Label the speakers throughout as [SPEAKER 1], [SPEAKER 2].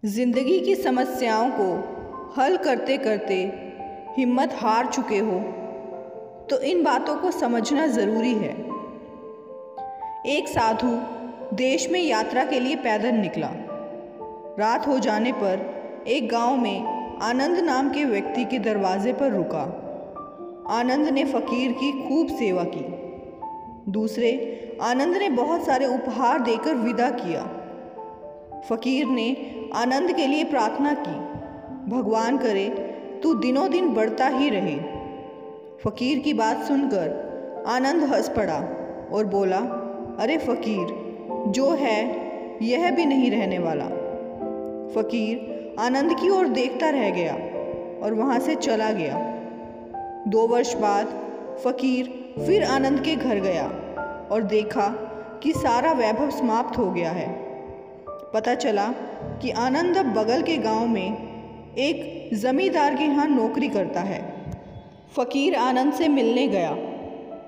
[SPEAKER 1] जिंदगी की समस्याओं को हल करते करते हिम्मत हार चुके हो तो इन बातों को समझना ज़रूरी है। एक साधु देश में यात्रा के लिए पैदल निकला। रात हो जाने पर एक गांव में आनंद नाम के व्यक्ति के दरवाजे पर रुका। आनंद ने फ़कीर की खूब सेवा की। दूसरे आनंद ने बहुत सारे उपहार देकर विदा किया। फ़कीर ने आनंद के लिए प्रार्थना की, भगवान करे तू दिनों दिन बढ़ता ही रहे। फ़कीर की बात सुनकर आनंद हंस पड़ा और बोला, अरे फ़कीर, जो है यह भी नहीं रहने वाला। फ़कीर आनंद की ओर देखता रह गया और वहाँ से चला गया। 2 वर्ष बाद फ़कीर फिर आनंद के घर गया और देखा कि सारा वैभव समाप्त हो गया है। पता चला कि आनंद अब बगल के गांव में एक ज़मींदार के यहाँ नौकरी करता है। फ़कीर आनंद से मिलने गया।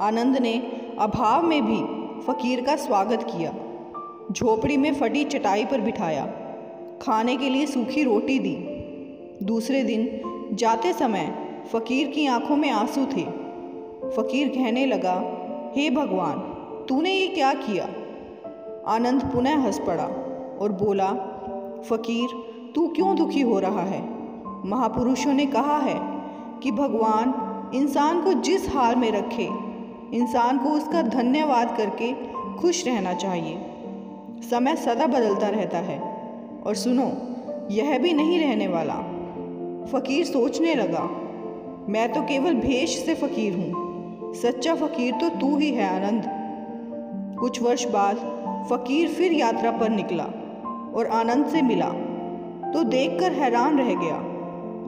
[SPEAKER 1] आनंद ने अभाव में भी फ़कीर का स्वागत किया। झोपड़ी में फटी चटाई पर बिठाया, खाने के लिए सूखी रोटी दी। दूसरे दिन जाते समय फ़कीर की आंखों में आंसू थे। फ़कीर कहने लगा, हे भगवान, तूने ये क्या किया? आनंद पुनः हंस पड़ा और बोला, फ़कीर, तू क्यों दुखी हो रहा है? महापुरुषों ने कहा है कि भगवान इंसान को जिस हाल में रखे, इंसान को उसका धन्यवाद करके खुश रहना चाहिए। समय सदा बदलता रहता है और सुनो, यह भी नहीं रहने वाला। फ़कीर सोचने लगा, मैं तो केवल भेष से फ़कीर हूँ, सच्चा फ़कीर तो तू ही है आनंद। कुछ वर्ष बाद फ़कीर फिर यात्रा पर निकला और आनंद से मिला तो देखकर हैरान रह गया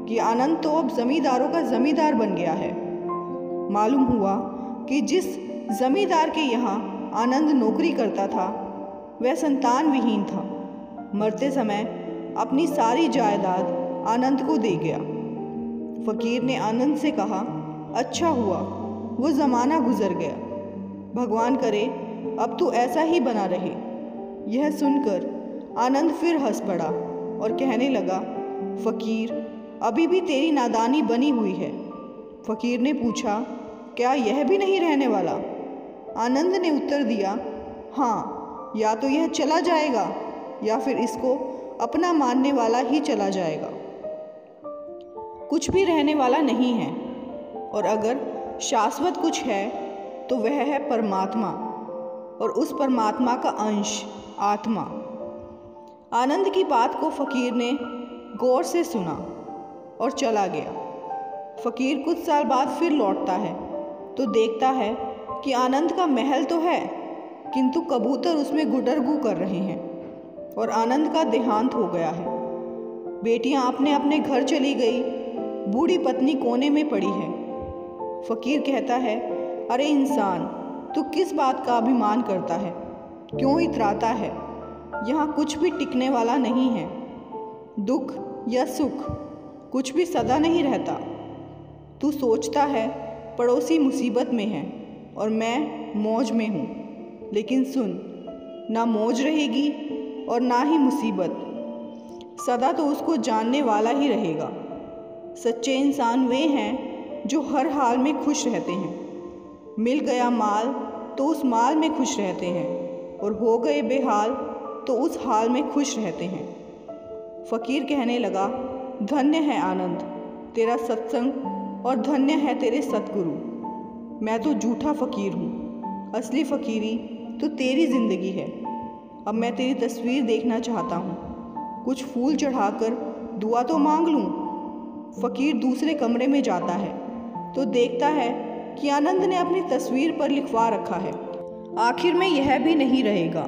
[SPEAKER 1] कि आनंद तो अब ज़मींदारों का ज़मींदार बन गया है। मालूम हुआ कि जिस ज़मींदार के यहाँ आनंद नौकरी करता था वह संतान विहीन था। मरते समय अपनी सारी जायदाद आनंद को दे गया। फ़कीर ने आनंद से कहा, अच्छा हुआ वो ज़माना गुज़र गया, भगवान करे अब तू ऐसा ही बना रहे। यह सुनकर आनंद फिर हंस पड़ा और कहने लगा, फ़कीर, अभी भी तेरी नादानी बनी हुई है। फ़कीर ने पूछा, क्या यह भी नहीं रहने वाला? आनंद ने उत्तर दिया, हाँ, या तो यह चला जाएगा या फिर इसको अपना मानने वाला ही चला जाएगा। कुछ भी रहने वाला नहीं है, और अगर शाश्वत कुछ है तो वह है परमात्मा और उस परमात्मा का अंश आत्मा। आनंद की बात को फ़कीर ने गौर से सुना और चला गया। फ़कीर कुछ साल बाद फिर लौटता है तो देखता है कि आनंद का महल तो है किंतु कबूतर उसमें गुडरगू कर रहे हैं और आनंद का देहांत हो गया है। बेटियां अपने अपने घर चली गई, बूढ़ी पत्नी कोने में पड़ी है। फ़कीर कहता है, अरे इंसान, तू किस बात का अभिमान करता है? क्यों इतराता है? यहाँ कुछ भी टिकने वाला नहीं है। दुख या सुख कुछ भी सदा नहीं रहता। तू सोचता है पड़ोसी मुसीबत में है और मैं मौज में हूँ, लेकिन सुन, ना मौज रहेगी और ना ही मुसीबत। सदा तो उसको जानने वाला ही रहेगा। सच्चे इंसान वे हैं जो हर हाल में खुश रहते हैं। मिल गया माल तो उस माल में खुश रहते हैं और हो गए बेहाल तो उस हाल में खुश रहते हैं। फ़कीर कहने लगा, धन्य है आनंद तेरा सत्संग और धन्य है तेरे सतगुरु। मैं तो झूठा फ़कीर हूँ, असली फ़कीरी तो तेरी ज़िंदगी है। अब मैं तेरी तस्वीर देखना चाहता हूँ, कुछ फूल चढ़ाकर दुआ तो मांग लूँ। फ़कीर दूसरे कमरे में जाता है तो देखता है कि आनंद ने अपनी तस्वीर पर लिखवा रखा है, आखिर में यह भी नहीं रहेगा।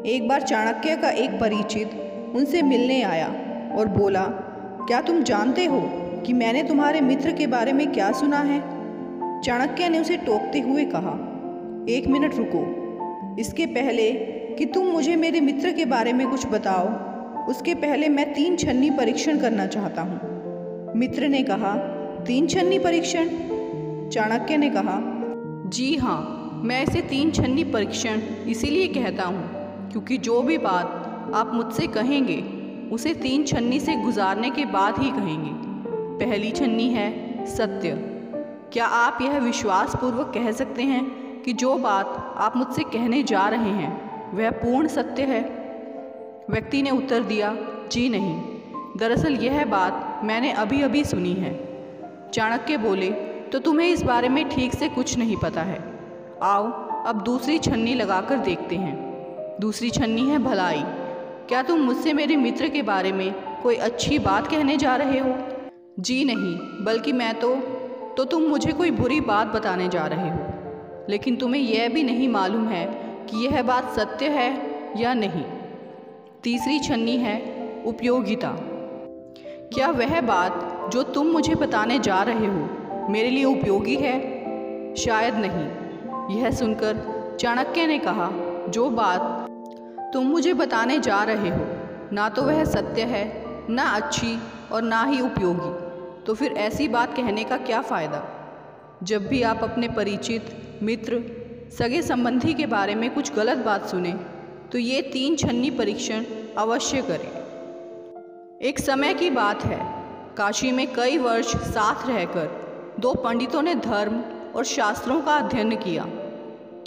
[SPEAKER 1] एक बार चाणक्य का एक परिचित उनसे मिलने आया और बोला, क्या तुम जानते हो कि मैंने तुम्हारे मित्र के बारे में क्या सुना है? चाणक्य ने उसे टोकते हुए कहा, 1 मिनट रुको, इसके पहले कि तुम मुझे मेरे मित्र के बारे में कुछ बताओ, उसके पहले मैं 3 छन्नी परीक्षण करना चाहता हूँ। मित्र ने कहा, 3 छन्नी परीक्षण? चाणक्य ने कहा, जी हाँ, मैं इसे 3 छन्नी परीक्षण इसीलिए कहता हूँ क्योंकि जो भी बात आप मुझसे कहेंगे उसे 3 छन्नी से गुजारने के बाद ही कहेंगे। पहली छन्नी है सत्य। क्या आप यह विश्वासपूर्वक कह सकते हैं कि जो बात आप मुझसे कहने जा रहे हैं वह पूर्ण सत्य है? व्यक्ति ने उत्तर दिया, जी नहीं, दरअसल यह बात मैंने अभी अभी सुनी है। चाणक्य बोले, तो तुम्हें इस बारे में ठीक से कुछ नहीं पता है। आओ अब दूसरी छन्नी लगाकर देखते हैं। दूसरी छन्नी है भलाई। क्या तुम मुझसे मेरे मित्र के बारे में कोई अच्छी बात कहने जा रहे हो? जी नहीं, बल्कि मैं तो तुम मुझे कोई बुरी बात बताने जा रहे हो, लेकिन तुम्हें यह भी नहीं मालूम है कि यह बात सत्य है या नहीं। तीसरी छन्नी है उपयोगिता। क्या वह बात जो तुम मुझे बताने जा रहे हो मेरे लिए उपयोगी है? शायद नहीं। यह सुनकर चाणक्य ने कहा, जो बात तुम मुझे बताने जा रहे हो ना तो वह सत्य है, ना अच्छी और ना ही उपयोगी, तो फिर ऐसी बात कहने का क्या फ़ायदा? जब भी आप अपने परिचित, मित्र, सगे संबंधी के बारे में कुछ गलत बात सुने तो ये 3 छन्नी परीक्षण अवश्य करें। एक समय की बात है, काशी में कई वर्ष साथ रहकर 2 पंडितों ने धर्म और शास्त्रों का अध्ययन किया।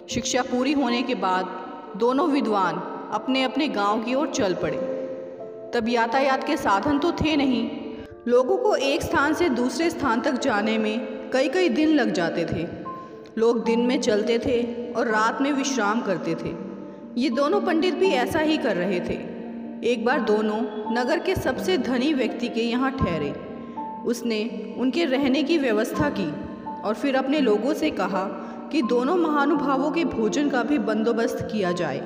[SPEAKER 1] शिक्षा पूरी होने के बाद दोनों विद्वान अपने अपने गांव की ओर चल पड़े। तब यातायात के साधन तो थे नहीं। लोगों को एक स्थान से दूसरे स्थान तक जाने में कई कई दिन लग जाते थे। लोग दिन में चलते थे और रात में विश्राम करते थे। ये दोनों पंडित भी ऐसा ही कर रहे थे। एक बार दोनों नगर के सबसे धनी व्यक्ति के यहाँ ठहरे। उसने उनके रहने की व्यवस्था की और फिर अपने लोगों से कहा कि दोनों महानुभावों के भोजन का भी बंदोबस्त किया जाए।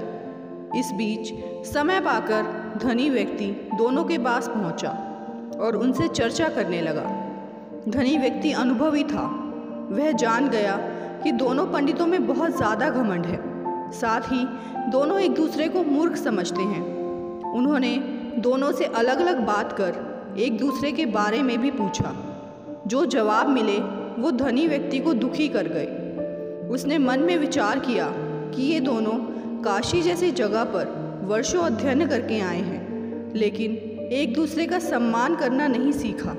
[SPEAKER 1] इस बीच समय पाकर धनी व्यक्ति दोनों के पास पहुंचा और उनसे चर्चा करने लगा। धनी व्यक्ति अनुभवी था। वह जान गया कि दोनों पंडितों में बहुत ज़्यादा घमंड है, साथ ही दोनों एक दूसरे को मूर्ख समझते हैं। उन्होंने दोनों से अलग अलग बात कर एक दूसरे के बारे में भी पूछा। जो जवाब मिले वो धनी व्यक्ति को दुखी कर गए। उसने मन में विचार किया कि ये दोनों काशी जैसी जगह पर वर्षों अध्ययन करके आए हैं, लेकिन एक दूसरे का सम्मान करना नहीं सीखा।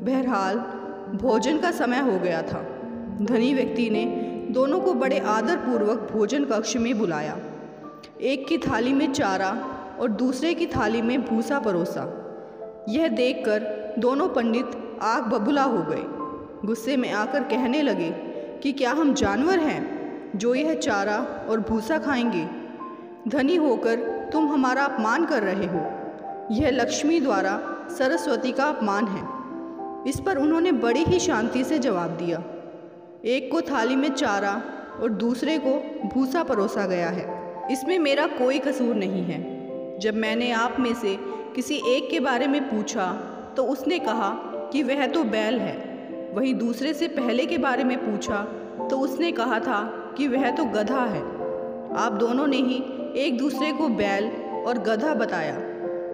[SPEAKER 1] बहरहाल भोजन का समय हो गया था। धनी व्यक्ति ने दोनों को बड़े आदरपूर्वक भोजन कक्ष में बुलाया। एक की थाली में चारा और दूसरे की थाली में भूसा परोसा। यह देखकर दोनों पंडित आग बबूला हो गए। गुस्से में आकर कहने लगे कि क्या हम जानवर हैं जो यह चारा और भूसा खाएंगे? धनी होकर तुम हमारा अपमान कर रहे हो। यह लक्ष्मी द्वारा सरस्वती का अपमान है। इस पर उन्होंने बड़ी ही शांति से जवाब दिया। एक को थाली में चारा और दूसरे को भूसा परोसा गया है। इसमें मेरा कोई कसूर नहीं है। जब मैंने आप में से किसी एक के बारे में पूछा तो उसने कहा कि वह तो बैल है। वहीं दूसरे से पहले के बारे में पूछा तो उसने कहा था कि वह तो गधा है। आप दोनों ने ही एक दूसरे को बैल और गधा बताया,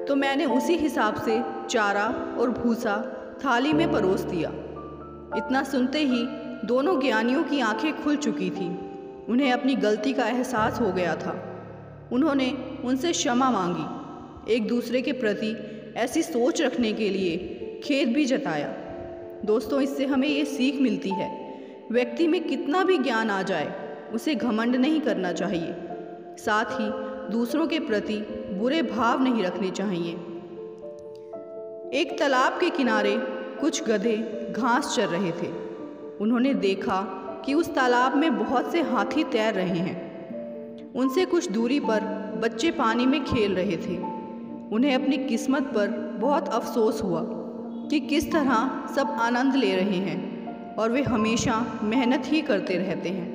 [SPEAKER 1] तो मैंने उसी हिसाब से चारा और भूसा थाली में परोस दिया। इतना सुनते ही दोनों ज्ञानियों की आंखें खुल चुकी थीं। उन्हें अपनी गलती का एहसास हो गया था। उन्होंने उनसे क्षमा मांगी। एक दूसरे के प्रति ऐसी सोच रखने के लिए खेद भी जताया। दोस्तों, इससे हमें ये सीख मिलती है, व्यक्ति में कितना भी ज्ञान आ जाए उसे घमंड नहीं करना चाहिए। साथ ही दूसरों के प्रति बुरे भाव नहीं रखने चाहिए। एक तालाब के किनारे कुछ गधे घास चर रहे थे। उन्होंने देखा कि उस तालाब में बहुत से हाथी तैर रहे हैं। उनसे कुछ दूरी पर बच्चे पानी में खेल रहे थे। उन्हें अपनी किस्मत पर बहुत अफसोस हुआ कि किस तरह सब आनंद ले रहे हैं और वे हमेशा मेहनत ही करते रहते हैं।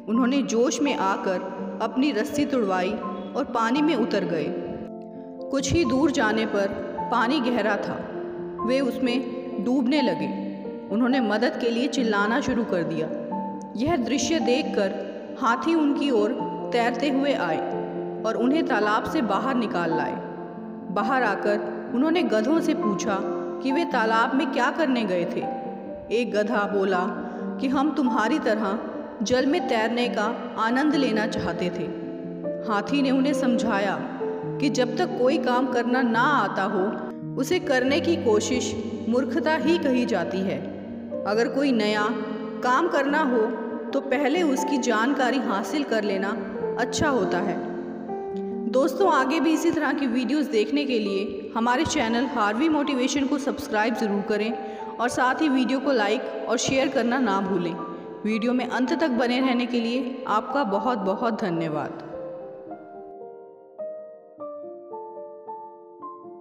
[SPEAKER 1] उन्होंने जोश में आकर अपनी रस्सी तुड़वाई और पानी में उतर गए। कुछ ही दूर जाने पर पानी गहरा था। वे उसमें डूबने लगे। उन्होंने मदद के लिए चिल्लाना शुरू कर दिया। यह दृश्य देखकर हाथी उनकी ओर तैरते हुए आए और उन्हें तालाब से बाहर निकाल लाए। बाहर आकर उन्होंने गधों से पूछा कि वे तालाब में क्या करने गए थे। एक गधा बोला कि हम तुम्हारी तरह जल में तैरने का आनंद लेना चाहते थे। हाथी ने उन्हें समझाया कि जब तक कोई काम करना ना आता हो उसे करने की कोशिश मूर्खता ही कही जाती है। अगर कोई नया काम करना हो तो पहले उसकी जानकारी हासिल कर लेना अच्छा होता है। दोस्तों, आगे भी इसी तरह की वीडियोस देखने के लिए हमारे चैनल हार्वी मोटिवेशन को सब्सक्राइब ज़रूर करें और साथ ही वीडियो को लाइक और शेयर करना ना भूलें। वीडियो में अंत तक बने रहने के लिए आपका बहुत बहुत धन्यवाद।